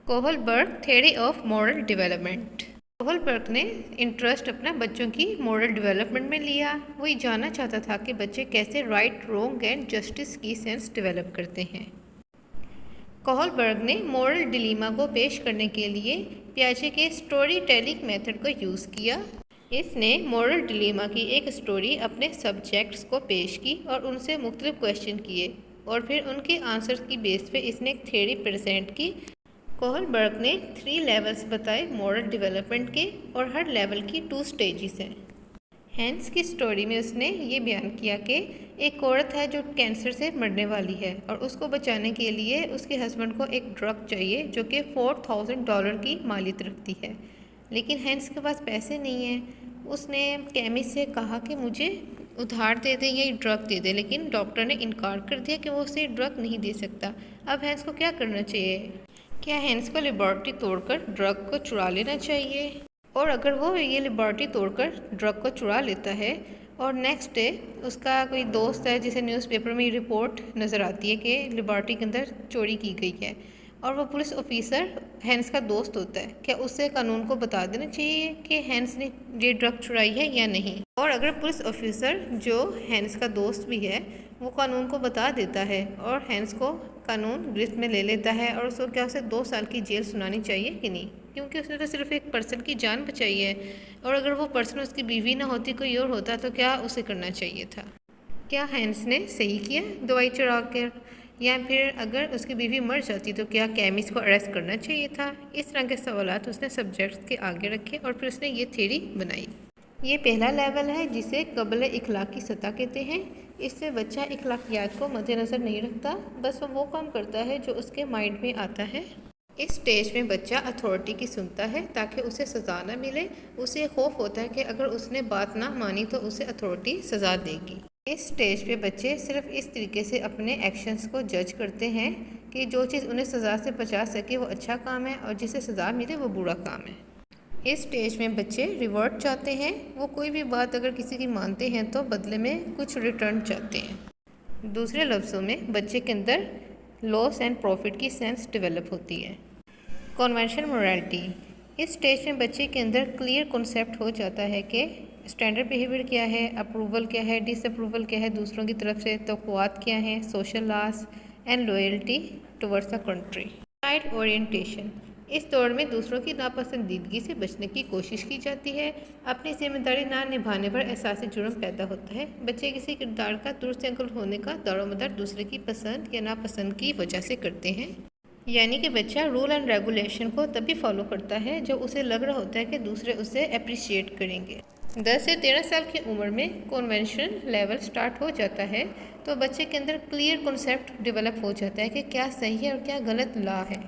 Kohlberg theory of moral development. Kohlberg ने interest अपना बच्चों की मॉरल डेवलपमेंट में लिया। वो ये जानना चाहता था कि बच्चे कैसे राइट, रॉन्ग एंड जस्टिस की सेंस डेवलप करते हैं। कोहलबर्ग ने मॉरल डिलीमा को पेश करने के लिए पियाजे के स्टोरी टेलिंग मेथड को यूज़ किया। इसने मॉरल डिलीमा की एक स्टोरी अपने सब्जेक्ट्स को पेश की और उनसे मुख्तलिफ क्वेश्चन किए और फिर उनके आंसर्स की बेस पे इसने एक थ्योरी प्रेजेंट की। कोहलबर्ग ने 3 लेवल्स बताए मॉरल डेवलपमेंट के और हर लेवल की 2 स्टेजेस हैं। हैंस की स्टोरी में उसने ये बयान किया कि एक औरत है जो कैंसर से मरने वाली है और उसको बचाने के लिए उसके हस्बैंड को एक ड्रग चाहिए जो कि $4000 की मालियत रखती है, लेकिन हैंस के पास पैसे नहीं हैं। उसने केमिस्ट से कहा कि मुझे उधार दे दे या ड्रग दे दे, लेकिन डॉक्टर ने इनकार कर दिया कि वो उसे ड्रग नहीं दे सकता। अब हैंस को क्या करना चाहिए? क्या हैंस को लेबॉर्ट्री तोड़कर ड्रग को चुरा लेना चाहिए? और अगर वो ये लेबॉर्ट्री तोड़कर ड्रग को चुरा लेता है और नेक्स्ट डे उसका कोई दोस्त है जिसे न्यूज़पेपर में रिपोर्ट नज़र आती है कि लेबॉर्ट्री के अंदर चोरी की गई है और वो पुलिस ऑफिसर हैंस का दोस्त होता है, क्या उससे कानून को बता देना चाहिए कि हैंस ने ये ड्रग चुराई है या नहीं? और अगर पुलिस ऑफिसर जो हैंस का दोस्त भी है वो कानून को बता देता है और हैंस को कानून गिरफ्त में ले लेता है और उसको क्या उसे 2 साल की जेल सुनानी चाहिए कि नहीं? क्योंकि उसने तो सिर्फ एक पर्सन की जान बचाई है और अगर वो पर्सन उसकी बीवी ना होती कोई और होता तो क्या उसे करना चाहिए था? क्या हैंस ने सही किया दवाई चुरा कर? या फिर अगर उसकी बीवी मर जाती तो क्या केमिस्ट को अरेस्ट करना चाहिए था? इस तरह के सवालात उसने सब्जेक्ट्स के आगे रखे और फिर उसने ये थ्योरी बनाई। ये पहला लेवल है जिसे कबल इखलाकी सतह कहते हैं। इससे बच्चा इखलाकियात को मद्देनज़र नहीं रखता, बस वो काम करता है जो उसके माइंड में आता है। इस स्टेज में बच्चा अथॉरिटी की सुनता है ताकि उसे सज़ा ना मिले। उसे खौफ होता है कि अगर उसने बात ना मानी तो उसे अथॉरिटी सज़ा देगी। इस स्टेज पे बच्चे सिर्फ इस तरीके से अपने एक्शंस को जज करते हैं कि जो चीज़ उन्हें सज़ा से बचा सके वो अच्छा काम है और जिसे सज़ा मिले वो बुरा काम है। इस स्टेज में बच्चे रिवॉर्ड चाहते हैं। वो कोई भी बात अगर किसी की मानते हैं तो बदले में कुछ रिटर्न चाहते हैं। दूसरे लफ्ज़ों में बच्चे के अंदर लॉस एंड प्रॉफिट की सेंस डेवलप होती है। Conventional morality. इस स्टेज में बच्चे के अंदर क्लियर कॉन्सेप्ट हो जाता है कि स्टैंडर्ड बिहेवियर क्या है, अप्रूवल क्या है, डिसअप्रूवल क्या है दूसरों की तरफ से, तवक्कुआत क्या हैं, social loss and loyalty towards the country. Right orientation. इस दौर में दूसरों की नापसंदीदगी से बचने की कोशिश की जाती है। अपनी जिम्मेदारी ना निभाने पर एहसास जुर्म पैदा होता है। बच्चे किसी किरदार का दुरुस्तंकल होने का दारोमदार दूसरे की पसंद या नापसंद की वजह से करते हैं। यानी कि बच्चा रूल एंड रेगुलेशन को तभी फॉलो करता है जब उसे लग रहा होता है कि दूसरे उसे अप्रिशिएट करेंगे। 10 से 13 साल की उम्र में कन्वेंशन लेवल स्टार्ट हो जाता है तो बच्चे के अंदर क्लियर कॉन्सेप्ट डेवलप हो जाता है कि क्या सही है और क्या गलत लॉ है।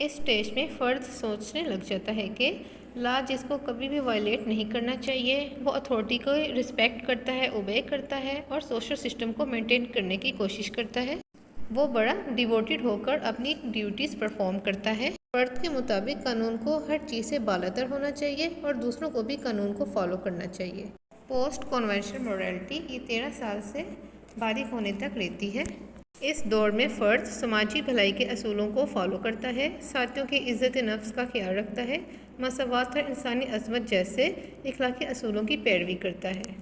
इस स्टेज में फ़र्द सोचने लग जाता है कि लॉ जिसको कभी भी वायलेट नहीं करना चाहिए, वो अथॉरिटी को रिस्पेक्ट करता है, ओबे करता है और सोशल सिस्टम को मेंटेन करने की कोशिश करता है। वो बड़ा डिवोटेड होकर अपनी ड्यूटीज़ परफॉर्म करता है। फ़र्द के मुताबिक कानून को हर चीज़ से बालातर होना चाहिए और दूसरों को भी कानून को फॉलो करना चाहिए। पोस्ट कन्वेंशनल मोरालिटी ये 13 साल से बालिग होने तक रहती है। इस दौर में फ़र्द समाजी भलाई के असूलों को फॉलो करता है, साथियों की इज़्ज़त नफ्स का ख्याल रखता है, मसवात और इंसानी अज़मत जैसे इखलाकी असूलों की पैरवी करता है।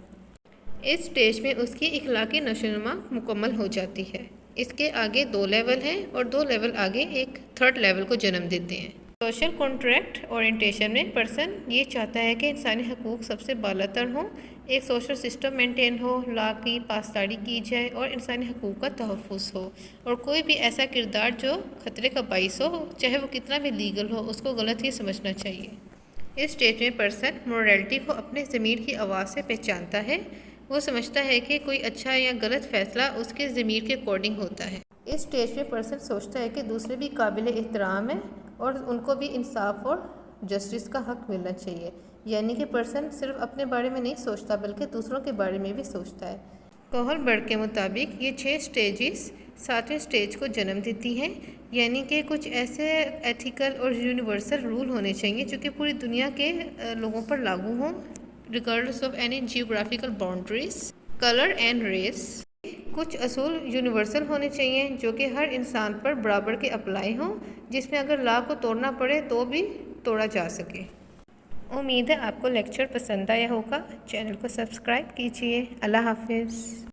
इस स्टेज में उसकी इखलाकी नशोनुमा मुकम्मल हो जाती है। इसके आगे 2 लेवल हैं और 2 लेवल आगे एक 3rd लेवल को जन्म देते हैं। सोशल कॉन्ट्रैक्ट ओरिएंटेशन में पर्सन ये चाहता है कि इंसानी हकूक़ सबसे बालातर हों, एक सोशल सिस्टम मेंटेन हो, लॉ की पासदारी की जाए और इंसानी हकूक़ का तहफ़्फ़ुज़ हो और कोई भी ऐसा किरदार जो ख़तरे का बाइस हो, चाहे वो कितना भी लीगल हो, उसको गलत ही समझना चाहिए। इस स्टेज में पर्सन मोरालिटी को अपने ज़मीर की आवाज़ से पहचानता है। वो समझता है कि कोई अच्छा या गलत फ़ैसला उसके ज़मीर के अकॉर्डिंग होता है। इस स्टेज पे पर्सन सोचता है कि दूसरे भी काबिल एहतराम है और उनको भी इंसाफ और जस्टिस का हक मिलना चाहिए। यानी कि पर्सन सिर्फ अपने बारे में नहीं सोचता बल्कि दूसरों के बारे में भी सोचता है। कोहलबर्ग के मुताबिक ये 6 स्टेजेस 7वें स्टेज को जन्म देती हैं। यानी कि कुछ ऐसे एथिकल और यूनिवर्सल रूल होने चाहिए जो कि पूरी दुनिया के लोगों पर लागू हों, regardless of any geographical boundaries, color and race. कुछ असूल यूनिवर्सल होने चाहिए जो कि हर इंसान पर बराबर के अप्लाई हों, जिसमें अगर लॉ को तोड़ना पड़े तो भी तोड़ा जा सके। उम्मीद है आपको लेक्चर पसंद आया होगा। चैनल को सब्सक्राइब कीजिए। अल्लाह हाफिज़।